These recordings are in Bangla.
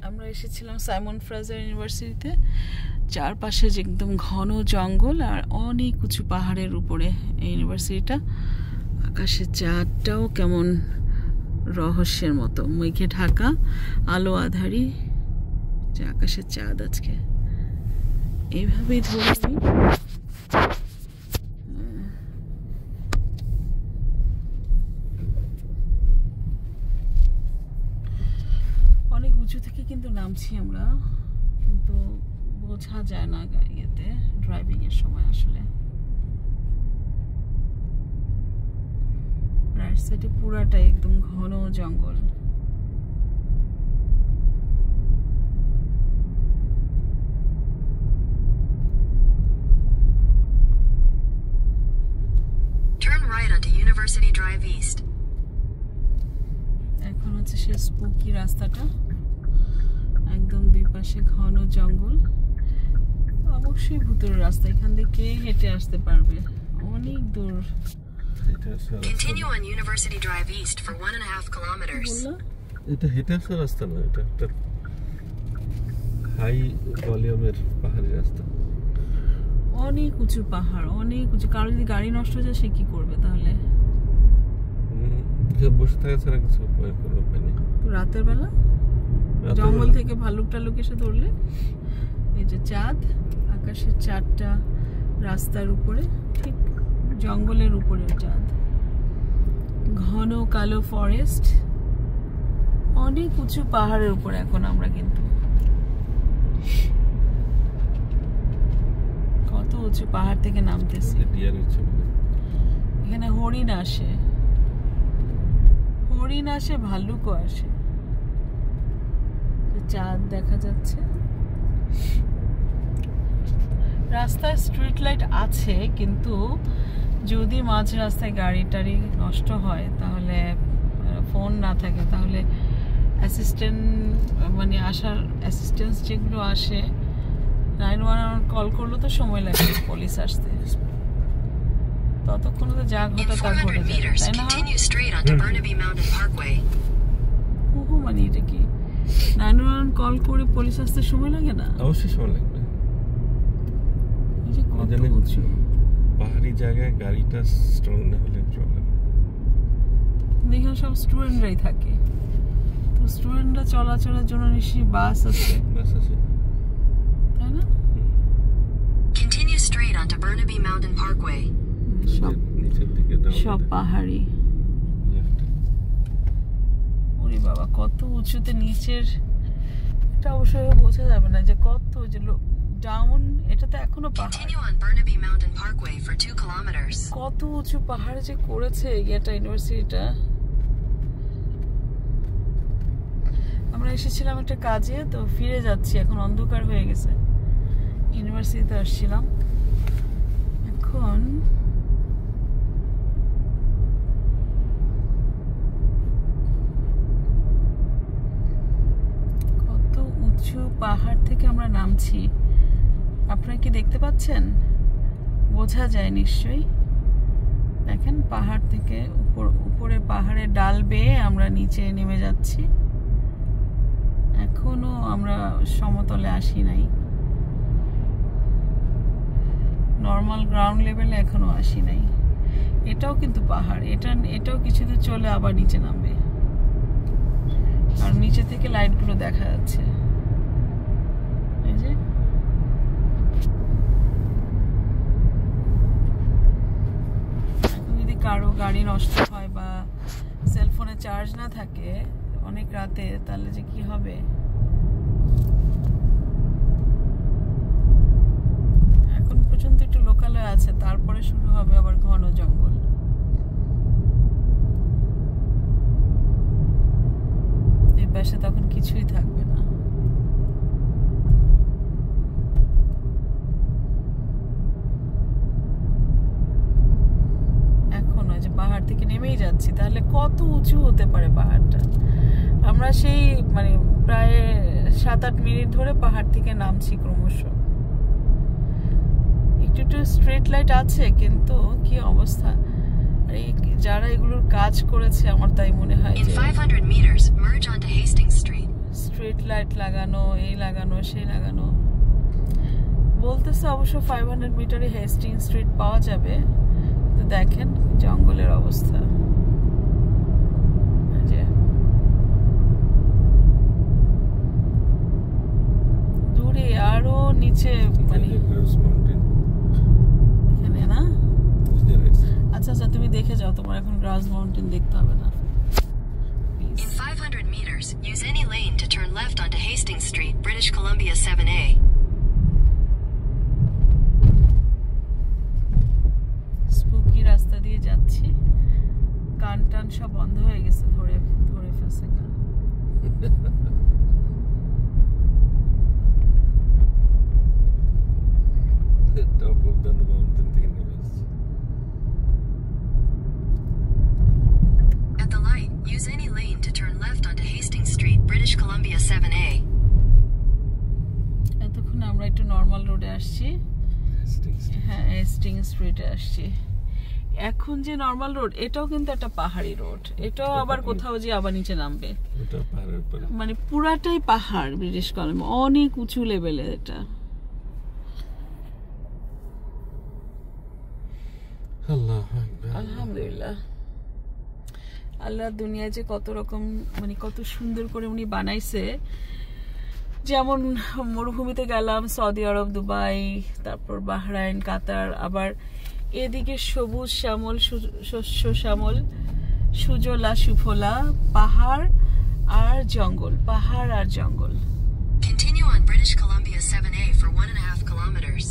আমরা এসেছিলাম সাইমন ফ্রেজার ইউনিভার্সিটিতে। চারপাশে একদম ঘন জঙ্গল আর অনেক উঁচু পাহাড়ের উপরে এই ইউনিভার্সিটিটা। আকাশের চাঁদটাও কেমন রহস্যের মতো, মেঘে ঢাকা, আলো আধারি যে আকাশের চাঁদ আজকে। এইভাবেই ধরে আমি অনেক উঁচু থেকে কিন্তু নামছি আমরা, কিন্তু বোঝা যায় না ইয়েতে ড্রাইভিং এর সময়। আসলে রাইট সাইডে পুরাটাই একদম ঘন জঙ্গল। Turn right onto University Drive East. এখন হচ্ছে সেই স্পুকি রাস্তাটা, একদম দুই পাশে ঘন জঙ্গল। অবশ্যই ভূতের রাস্তা, এখান দিয়ে কে হেঁটে আসতে পারবে, অনেক দূর। Continue on University Drive East for 1.5 kilometers. এটা হেঁটে আসার রাস্তা না, এটা একটা হাই ভলিউমের পাহাড়ি রাস্তা। অনেক উঁচু পাহাড়, অনেক উঁচু। কারো যদি গাড়ি নষ্ট হয়ে যায় সে কি করবে তাহলে? বসে থাকা ছাড়া কিছু উপায় নেই। তো রাতের বেলা জঙ্গল থেকে ভালুক টালুক এসে ধরলে, এই যে চাঁদ, আকাশের চাঁদটা রাস্তার উপরে, ঠিক জঙ্গলের উপরে চাঁদ, ঘন কালো ফরেস্ট, অনেক উঁচু পাহাড়ের উপরে এখন আমরা। কিন্তু কত উঁচু পাহাড় থেকে নামতেছি। এখানে হরিণ আসে, ভাল্লুকও আসে। চাঁদ দেখা যাচ্ছে। রাস্তায় স্ট্রিট লাইট আছে, কিন্তু যদি মাঝ রাস্তায় গাড়ি টাড়ি নষ্ট হয়, তাহলে ফোন না থাকে, তাহলে অ্যাসিস্ট্যান্ট মানে আসার অ্যাসিস্ট্যান্স যেগুলো আসে, 911 কল করলে তো সময় লাগে পুলিশ আসতে। ততক্ষণ তো যা ঘটা তা ঘটে যায়, তাই না? মানে এটা কি 911 কল করে পুলিশ আসতে সময় লাগে না? অবশ্যই সময় লাগবে। পাহাড়ি জায়গায় গাড়িটা স্ট্রং না হলে প্রবলেম। দেখুন সব স্টুডেন্টরাই থাকে, তো স্টুডেন্টরা চলাচলের জন্য নিশ্চয়ই বাস আছে, তাই না? Continue straight onto Burnaby Mountain Parkway. সব পাহাড়ি। ওরে বাবা, কত উঁচুতে নিচের, এটা অবশ্যই বোঝা যাবে না যে কত যে ডাউন। এটা তো এখনো পাহাড়, কত উঁচু পাহাড় যে করেছে এটা ইউনিভার্সিটিটা। আমরা এসেছিলাম একটা কাজে, তো ফিরে যাচ্ছি, এখন অন্ধকার হয়ে গেছে। ইউনিভার্সিটিতে আসছিলাম, এখন কত উঁচু পাহাড় থেকে আমরা নামছি। আপনারা কি দেখতে পাচ্ছেন? বোঝা যায় নিশ্চয়ই। দেখেন পাহাড় থেকে উপরে পাহাড়ের ডাল বেয়ে আমরা নিচে নেমে যাচ্ছি। এখনো আমরা সমতলে আসি নাই, নর্মাল গ্রাউন্ড লেভেলে এখনো আসি নাই। এটাও কিন্তু পাহাড়, এটাও কিছুতে চলে আবার নিচে নামবে, আর নিচে থেকে লাইটগুলো দেখা যাচ্ছে। এই যে যদি কারো গাড়ি নষ্ট হয় বা সেলফোনে চার্জ না থাকে অনেক রাতে, তাহলে যে কি হবে। এখন পর্যন্ত একটু লোকালয় আছে, তারপরে শুরু হবে আবার ঘন জঙ্গল। এই পাশে তখন কিছুই থাকবে না। এখন ওই যে পাহাড় থেকে নেমেই যাচ্ছি, তাহলে কত উঁচু হতে পারে পাহাড়টা। আমরা সেই মানে প্রায় 7-8 মিনিট ধরে পাহাড় থেকে নামছি ক্রমশ। একটু স্ট্রিট লাইট আছে, কিন্তু কি অবস্থা। এই যারা এগুলোর কাজ করেছে, আমার তাই মনে হয় যে স্ট্রিট লাইট লাগানো, এই লাগানো, সেই লাগানো। বলতেছে অবশ্য 500 মিটারে হেস্টিং স্ট্রিট পাওয়া যাবে। তো দেখেন জঙ্গলের অবস্থা। দূরে আরো নিচে মানে এখানে না। আচ্ছা আচ্ছা, তুমি দেখে যাও, তোমার এখন গ্রাস মাউন্টেন দেখতে হবে না। In 500 meters, use any lane to turn left onto Hastings Street, British Columbia 7A. Spooky রাস্তা দিয়ে যাচ্ছি, কান টান সব বন্ধ হয়ে গেছে, ধরে ফেলছে কান। Top of the mountain থেকে নেমে আসছি। At the light, use any lane to turn left onto Hastings Street, British Columbia 7A. এতক্ষণ আমরা একটু নর্মাল রোডে আসছি। হ্যাঁ, হেস্টিংস স্ট্রিটে আসছি। এখন যে নর্মাল রোড, এটাও কিন্তু একটা পাহাড়ি রোড। এটাও আবার কোথাও যে আবার নিচে নামবে, মানে পুরাটাই পাহাড়। ব্রিটিশ কলাম্বিয়া অনেক উঁচু লেভেলে এটা। আলহামদুলিল্লাহ, আল্লাহ দুনিয়া যে কত রকম, মানে কত সুন্দর করে উনি বানাইছে। যেমন মরুভূমিতে গেলাম, সৌদি আরব, দুবাই, তারপর বাহরাইন, কাতার, আবার এদিকে সবুজ শ্যামল, শস্য শ্যামল, সুজলা সুফলা, পাহাড় আর জঙ্গল, পাহাড় আর জঙ্গল। Continue on British Columbia 7A for 1.5 kilometers.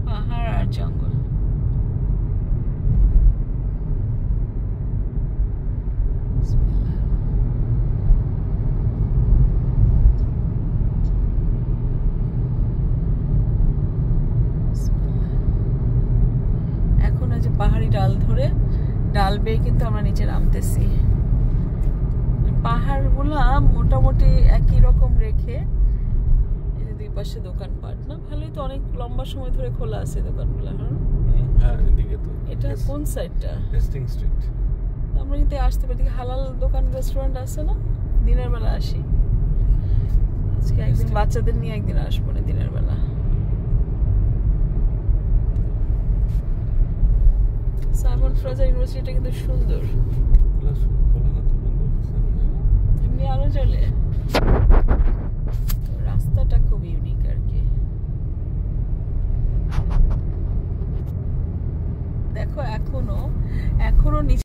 পাহাড় আর জঙ্গল। এখন যে পাহাড়ি ডাল ধরে, ডাল বেয়ে কিন্তু আমরা নিচে নামতেছি। পাহাড়গুলা মোটামুটি একই রকম রেখে, দুই পাশে দোকানপাট না, ভালোই তো, অনেক লম্বা সময় ধরে খোলা আছে দোকানগুলা। হ্যাঁ, এদিকে তো। এটা কোন সাইডটা? Hastings Street. আমরা কিন্তু আসতে পারি, হালাল দোকান রেস্টুরেন্ট আছে না? দিনের বেলা আসি, আজকে একদিন বাচ্চাদের নিয়ে একদিন আসবো না দিনের বেলা। সাইমন ফ্রেজার ইউনিভার্সিটিটা কিন্তু সুন্দর, এমনি আলো জ্বলে। রাস্তাটা খুব ইউনিক আর কি। দেখো এখনো নিচে